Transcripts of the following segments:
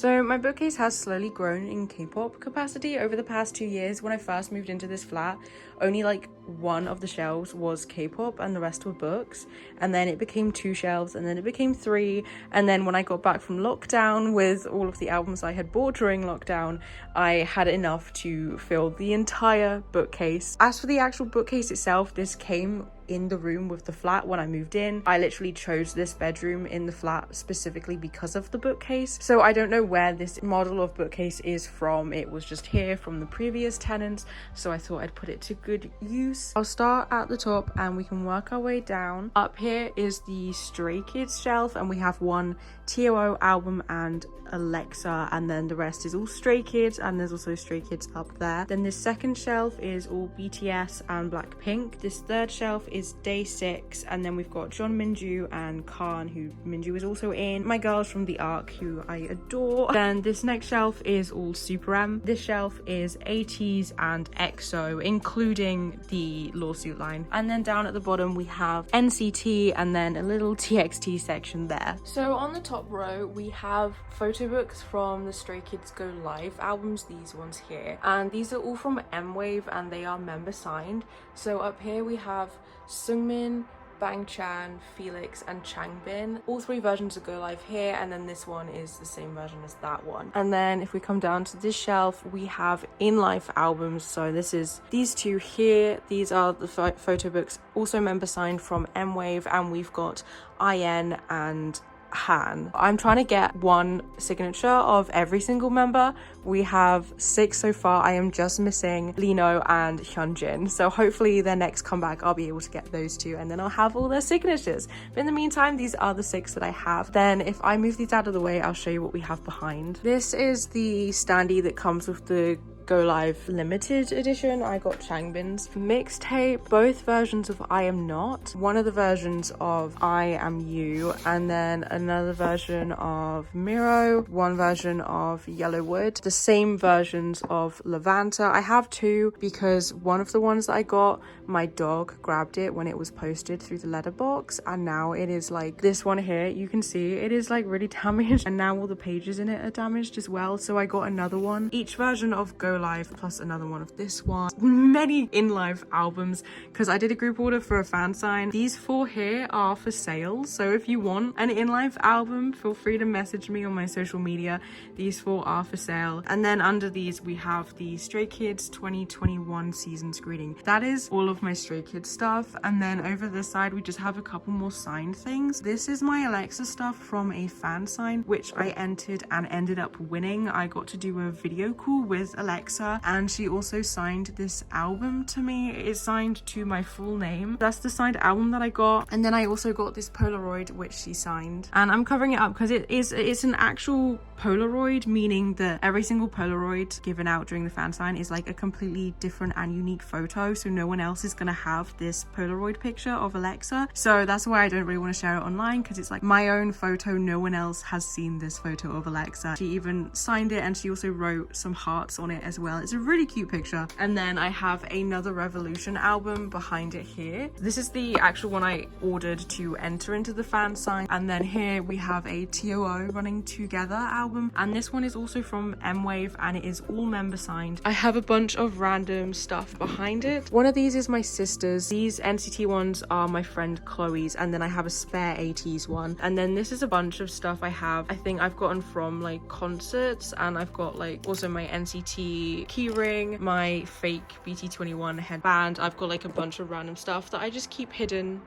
So my bookcase has slowly grown in K-pop capacity over the past 2 years. When I first moved into this flat, only like one of the shelves was K-pop and the rest were books, and then it became 2 shelves, and then it became 3, and then when I got back from lockdown with all of the albums I had bought during lockdown, I had enough to fill the entire bookcase. As for the actual bookcase itself, this came in the room with the flat when I moved in. I literally chose this bedroom in the flat specifically because of the bookcase, so I don't know where this model of bookcase is from. It was just here from the previous tenants, so I thought I'd put it to good use. I'll start at the top and we can work our way down. Up here is the Stray Kids shelf, and we have one TOO album and Alexa, and then the rest is all Stray Kids, and there's also Stray Kids up there. Then this second shelf is all BTS and Blackpink. This third shelf is Day 6, and then we've got John Minju and Khan, who Minju is also in, my girls from the ARC, who I adore. Then this next shelf is all Super M. This shelf is 80s and EXO, including the Lawsuit line. And then down at the bottom we have NCT and then a little TXT section there. So on the top row we have photo books from the Stray Kids Go Live albums, these ones here, and these are all from M-Wave and they are member signed. So up here we have Sungmin, Bang Chan, Felix and Changbin. All 3 versions of Go Live here, and then this one is the same version as that one. And then if we come down to this shelf, we have in-life albums. So this is these 2 here. These are the photo books, also member signed from M-Wave, and we've got IN and Han. I'm trying to get 1 signature of every single member. We have 6 so far. I am just missing Lino and Hyunjin, so hopefully their next comeback I'll be able to get those 2, and then I'll have all their signatures. But in the meantime, these are the 6 that I have. Then if I move these out of the way, I'll show you what we have behind. This is the standee that comes with the Go Live limited edition. I got Changbin's mixtape, both versions of I Am Not, one of the versions of I Am You, and then another version of Miro, one version of Yellowwood, the same versions of Levanta. I have 2 because one of the ones that I got, my dog grabbed it when it was posted through the letterbox, and now it is like this one here. You can see it is like really damaged, and now all the pages in it are damaged as well, so I got another one. Each version of Go Live plus another one of this one. Many in-life albums because I did a group order for a fan sign. These 4 here are for sale, so if you want an in-life album, feel free to message me on my social media. These 4 are for sale. And then under these we have the Stray Kids 2021 season's greeting. That is all of my Stray Kids stuff, and then over this side we just have a couple more signed things. This is my Alexa stuff from a fan sign which I entered and ended up winning. I got to do a video call with Alexa, and she also signed this album to me. It's signed to my full name. That's the signed album that I got. And then I also got this Polaroid which she signed, and I'm covering it up because it's an actual Polaroid, meaning that every single Polaroid given out during the fan sign is like a completely different and unique photo, so no one else is gonna have this Polaroid picture of Alexa. So that's why I don't really want to share it online, because it's like my own photo. No one else has seen this photo of Alexa. She even signed it, and she also wrote some hearts on it as well. It's a really cute picture. And then I have another Revolution album behind it here. This is the actual one I ordered to enter into the fan sign. And then here we have a TOO Running Together album, and this one is also from M-Wave and it is all member signed. I have a bunch of random stuff behind it. One of these is my sister's. These NCT ones are my friend Chloe's, and then I have a spare 80s one. And then this is a bunch of stuff I think I've gotten from like concerts, and I've got like also my NCT keyring, my fake BT21 headband. I've got like a bunch of random stuff that I just keep hidden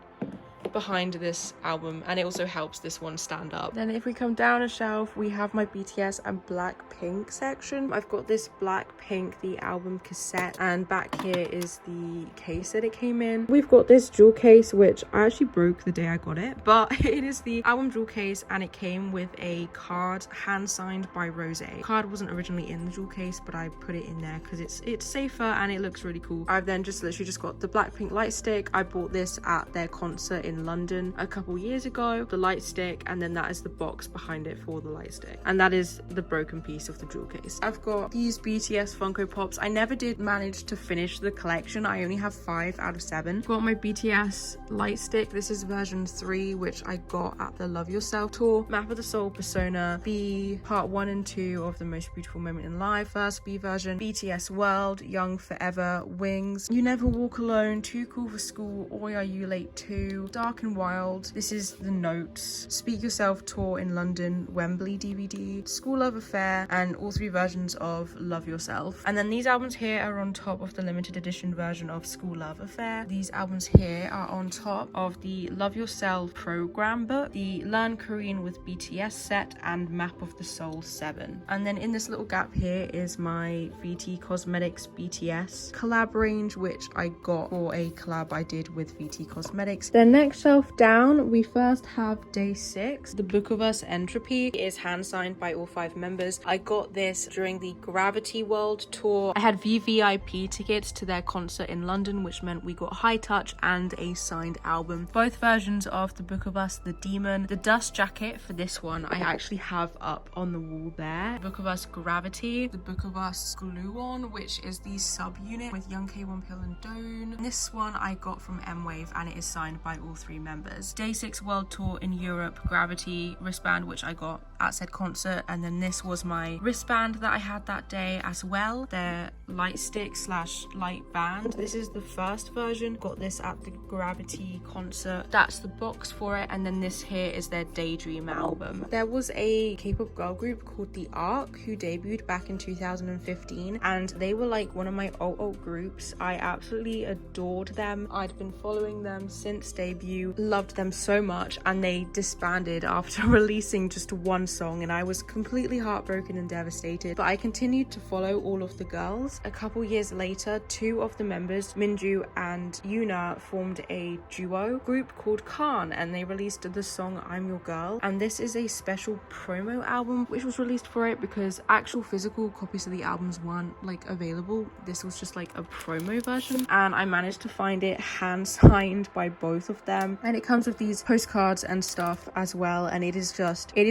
behind this album, and it also helps this one stand up. Then if we come down a shelf, we have my BTS and Blackpink section. I've got this Blackpink the album cassette, and back here is the case that it came in. We've got this jewel case which I actually broke the day I got it, but it is the album jewel case, and it came with a card hand signed by Rose. The card wasn't originally in the jewel case, but I put it in there because it's safer and it looks really cool. I've then just literally just got the Blackpink light stick. I bought this at their concert in in London a couple years ago, the light stick, and then that is the box behind it for the light stick, and that is the broken piece of the jewel case. I've got these BTS Funko Pops. I never did manage to finish the collection. I only have 5 out of 7. Got my BTS light stick. This is version 3, which I got at the Love Yourself tour. Map of the Soul, Persona, B, part 1 and 2 of The Most Beautiful Moment in Life, first B version, BTS World, Young Forever, Wings, You Never Walk Alone, Too Cool for School, Or Are You Late Too, Dark and Wild. This is the notes, Speak Yourself tour in London, Wembley DVD, School Love Affair, and all 3 versions of Love Yourself. And then these albums here are on top of the limited edition version of School Love Affair. These albums here are on top of the Love Yourself program book, the Learn Korean with BTS set, and Map of the Soul 7. And then in this little gap here is my VT Cosmetics BTS collab range, which I got for a collab I did with VT Cosmetics. Then next shelf down, we first have Day 6. The Book of Us Entropy is hand signed by all 5 members. I got this during the Gravity World tour. I had VVIP tickets to their concert in London, which meant we got high touch and a signed album. Both versions of The Book of Us, The Demon. The dust jacket for this one I actually have up on the wall there. Book of Us Gravity. The Book of Us Glue On, which is the sub-unit with Young K1 Pill and Doon. This one I got from M-Wave and it is signed by all 3 members. Day 6 World Tour in Europe, Gravity wristband, which I got at said concert, and then this was my wristband that I had that day as well, their light stick slash light band. This is the first version, got this at the Gravity concert. That's the box for it, and then this here is their Daydream album. There was a K-pop girl group called The Ark who debuted back in 2015, and they were like one of my old groups. I absolutely adored them. I'd been following them since debut, loved them so much, and they disbanded after releasing just one song, and I was completely heartbroken and devastated, but I continued to follow all of the girls. A couple years later, 2 of the members, Minju and Yuna, formed a duo group called Khan, and they released the song I'm Your Girl, and this is a special promo album which was released for it because actual physical copies of the albums weren't like available. This was just like a promo version, and I managed to find it hand signed by both of them, and it comes with these postcards and stuff as well, and it is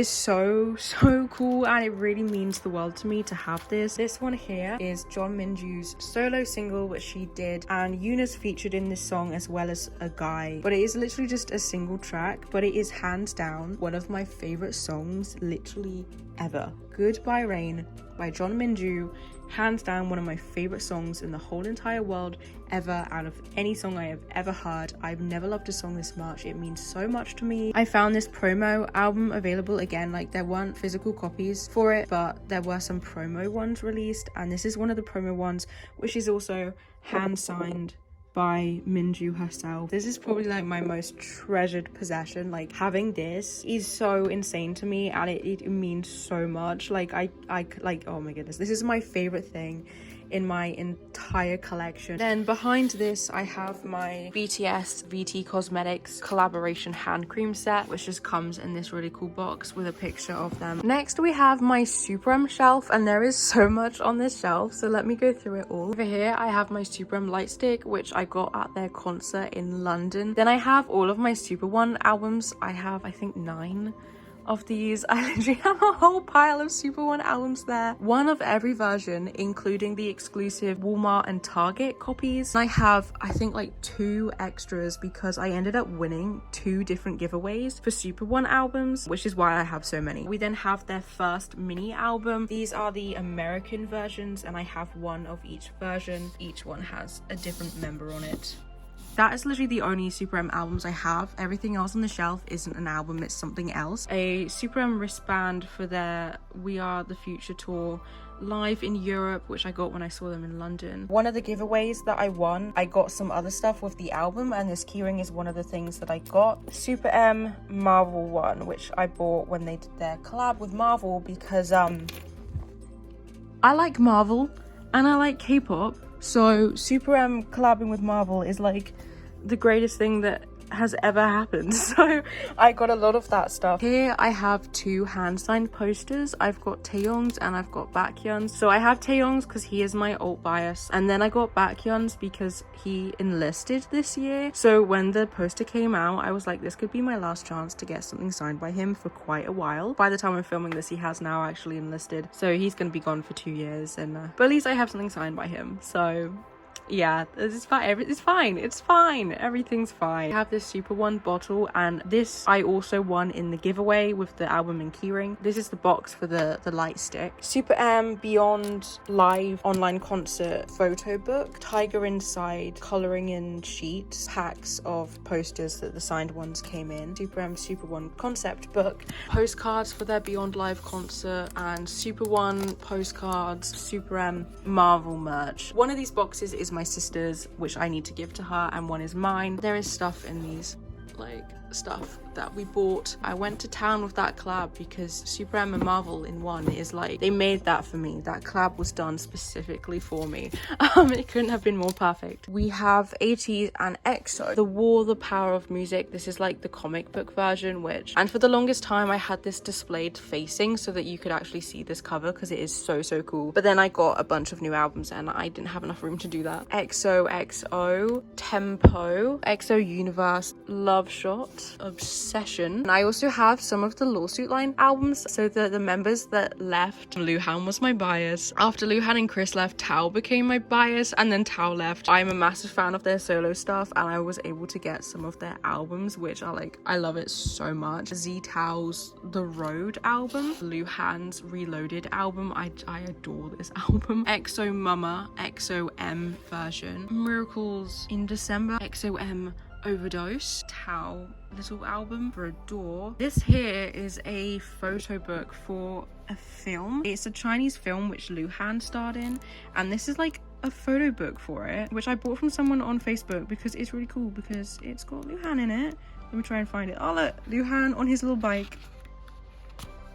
so cool, and it really means the world to me to have this. This one here is John Minju's solo single which she did, and Yuna's featured in this song as well as a guy, but it is literally just a single track, but it is hands down one of my favorite songs literally ever. Goodbye Rain by John Minju, hands down one of my favorite songs in the whole entire world ever, out of any song I have ever heard. I've never loved a song this much. It means so much to me. I found this promo album available again, like there weren't physical copies for it, but there were some promo ones released, and this is one of the promo ones, which is also hand signed by Minju herself. This is probably like my most treasured possession. Like having this is so insane to me, and it means so much. Like I like, oh my goodness, this is my favorite thing in my entire collection. Then behind this I have my BTS VT Cosmetics collaboration hand cream set, which just comes in this really cool box with a picture of them. Next we have my Supreme shelf, and there is so much on this shelf, so let me go through it all. Over here I have my Supreme light stick, which I got at their concert in London. Then I have all of my Super One albums. I have I think 9 of these. I literally have a whole pile of Super One albums there, one of every version, including the exclusive Walmart and Target copies. I have I think like 2 extras because I ended up winning 2 different giveaways for Super One albums, which is why I have so many. We then have their first mini album. These are the American versions, and I have 1 of each version. Each one has a different member on it. That is literally the only Super M albums I have. Everything else on the shelf isn't an album, it's something else. A Super M wristband for their We Are the Future tour live in Europe, which I got when I saw them in London. One of the giveaways that I won, I got some other stuff with the album, and this keyring is one of the things that I got. Super M Marvel one, which I bought when they did their collab with Marvel because I like Marvel and I like K-pop. So Super M collabing with Marvel is like the greatest thing that has ever happened. So I got a lot of that stuff. Here I have 2 hand signed posters. I've got Taeyong's and I've got Baekhyun's. So I have Taeyong's because he is my alt bias, and then I got Baekhyun's because he enlisted this year. So when the poster came out, I was like, this could be my last chance to get something signed by him for quite a while. By the time I'm filming this, he has now actually enlisted, so he's gonna be gone for 2 years, and but at least I have something signed by him. So yeah, it's fine. It's fine. Everything's fine. I have this Super One bottle, and this I also won in the giveaway with the album and keyring. This is the box for the light stick. Super M Beyond Live online concert photo book, Tiger Inside coloring in sheets, packs of posters that the signed ones came in, Super M Super One concept book, postcards for their Beyond Live concert, and Super One postcards, Super M Marvel merch. One of these boxes is my sister's, which I need to give to her, and one is mine. There is stuff in these, like stuff that we bought. I went to town with that collab because Super M and Marvel in one is like, they made that for me. That collab was done specifically for me. It couldn't have been more perfect. We have ATEEZ and EXO, The War, The Power of Music. This is like the comic book version, and for the longest time I had this displayed facing so that you could actually see this cover because it is so cool. But then I got a bunch of new albums and I didn't have enough room to do that. EXO, Tempo, EXO Universe, Love Shot, Obsession. And I also have some of the Lawsuit Line albums. So the members that left, Luhan was my bias. After Luhan and Chris left, Tao became my bias, and then Tao left. I'm a massive fan of their solo stuff, and I was able to get some of their albums, which are like, I love it so much. Z Tao's The Road album, Luhan's Reloaded album, I adore this album. EXO Mama, EXO M version, Miracles in December, EXO M Overdose, Tao little album for Adore. This here is a photo book for a film. It's a Chinese film which Luhan starred in, and this is like a photo book for it, which I bought from someone on Facebook because it's really cool because it's got Luhan in it. Let me try and find it. Oh look, Luhan on his little bike.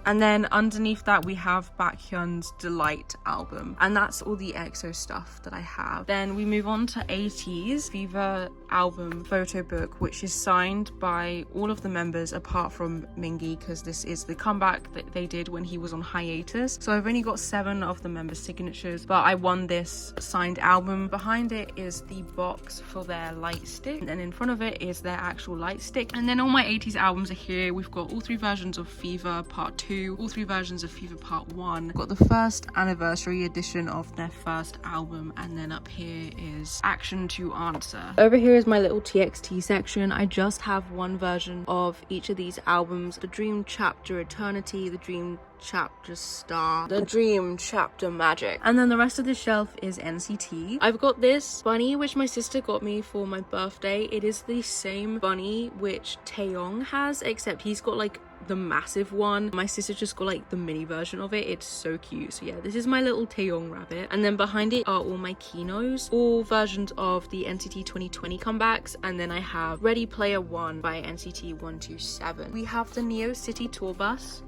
And then underneath that we have Baekhyun's Delight album, and that's all the EXO stuff that I have. Then we move on to ATEEZ Fever album photo book, which is signed by all of the members apart from Mingi, because this is the comeback that they did when he was on hiatus. So I've only got 7 of the members' signatures, but I won this signed album. Behind it is the box for their light stick, and then in front of it is their actual light stick. And then all my ATEEZ albums are here. We've got all 3 versions of Fever Part 2, all 3 versions of Fever Part 1. We've got the first anniversary edition of their first album, and then up here is Action to Answer. Over here is my little TXT section. I just have 1 version of each of these albums: the Dream Chapter Eternity, the Dream Chapter Star, the Dream Chapter Magic, and then the rest of the shelf is NCT. I've got this bunny which my sister got me for my birthday. It is the same bunny which Taeyong has, except he's got like the massive one. My sister just got like the mini version of it. It's so cute. So yeah, this is my little Taeyong rabbit, and then behind it are all my Kinos, all versions of the NCT 2020 comebacks, and then I have Ready Player One by NCT 127. We have the Neo City Tour Bus,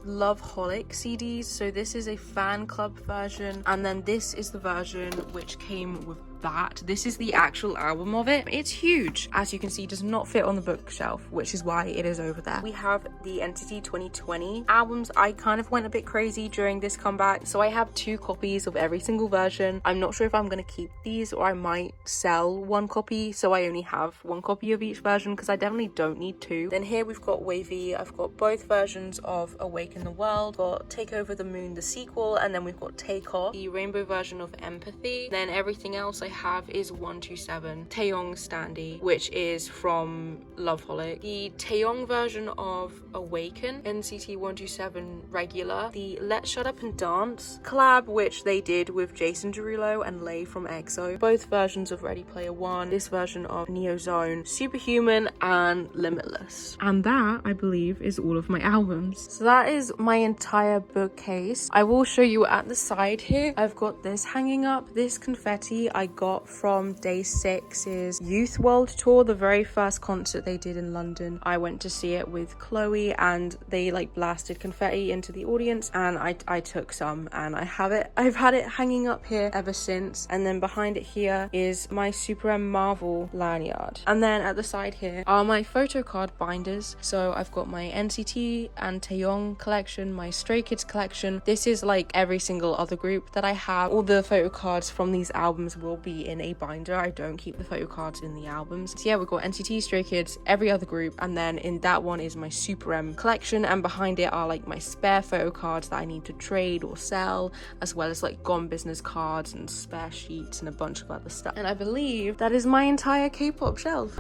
Loveholic CDs. So this is a fan club version, and then this is the version which came with that. This is the actual album of it. It's huge. As you can see, does not fit on the bookshelf, which is why it is over there. We have the NCT 2020 albums. I kind of went a bit crazy during this comeback, so I have 2 copies of every single version. I'm not sure if I'm going to keep these or I might sell 1 copy, so I only have 1 copy of each version because I definitely don't need 2. Then here we've got Wavy. I've got both versions of Awaken the World, got Take Over the Moon, the sequel, and then we've got Take Off, the rainbow version of Empathy. Then everything else I have is 127, Taeyong Standy, which is from Loveholic, the Taeyong version of Awaken, NCT 127 regular, the Let's Shut Up and Dance collab, which they did with Jason Derulo and Lay from EXO, both versions of Ready Player One, this version of Neo Zone, Superhuman, and Limitless. And that, I believe, is all of my albums. So that is my entire bookcase. I will show you at the side here. I've got this hanging up, this confetti I got got from day 6's Youth World Tour, the very first concert they did in London. I went to see it with Chloe and they like blasted confetti into the audience, and I took some and I've had it hanging up here ever since. And then behind it here is my Super M Marvel lanyard. And then at the side here are my photo card binders. So I've got my NCT and Taeyong collection, my Stray Kids collection. This is like every single other group that I have. All the photo cards from these albums will be in a binder. I don't keep the photo cards in the albums. So yeah, we've got NCT, Stray Kids, every other group, and then in that one is my Super M collection, and behind it are like my spare photo cards that I need to trade or sell, as well as like Gone Business cards and spare sheets and a bunch of other stuff. And I believe that is my entire K-pop shelf.